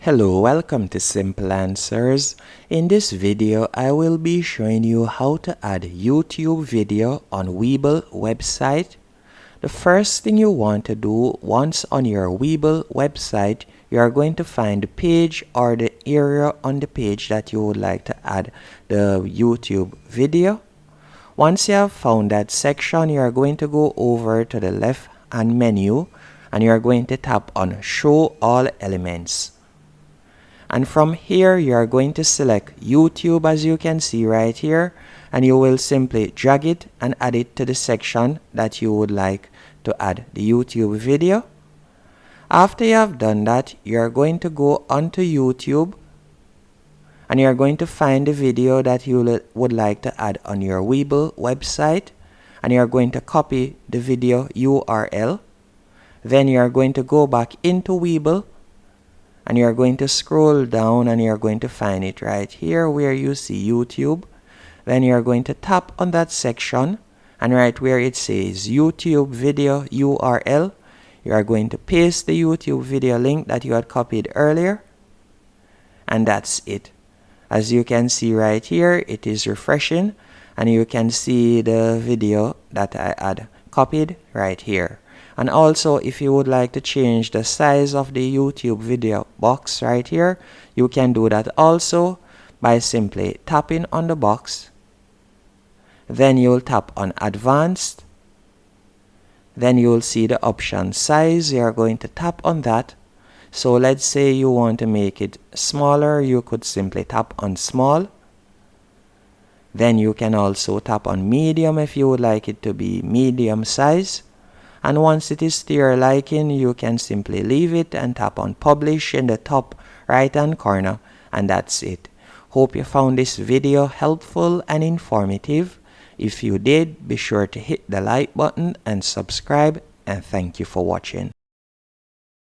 Hello, welcome to Simple Answers. In this video, I will be showing you how to add YouTube video on Weeble website. The first thing you want to do once on your Weeble website, you are going to find the page or the area on the page that you would like to add the YouTube video. Once you have found that section, you are going to go over to the left hand menu and you are going to tap on Show All Elements. And from here, you are going to select YouTube as you can see right here, and you will simply drag it and add it to the section that you would like to add the YouTube video. After you have done that, you are going to go onto YouTube and you are going to find the video that you would like to add on your Weeble website, and you are going to copy the video URL. Then you are going to go back into Weeble and you are going to scroll down and you are going to find it right here where you see YouTube. Then you are going to tap on that section, and right where it says YouTube video URL, you are going to paste the YouTube video link that you had copied earlier, and that's it. As you can see right here, it is refreshing and you can see the video that I had copied right here. And also, if you would like to change the size of the YouTube video box right here, you can do that also by simply tapping on the box. Then you'll tap on Advanced. Then you'll see the option Size. You are going to tap on that. So let's say you want to make it smaller, you could simply tap on Small. Then you can also tap on Medium if you would like it to be medium size. And once it is to your liking, you can simply leave it and tap on Publish in the top right hand corner, and that's it. Hope you found this video helpful and informative. If you did, be sure to hit the like button and subscribe, and thank you for watching.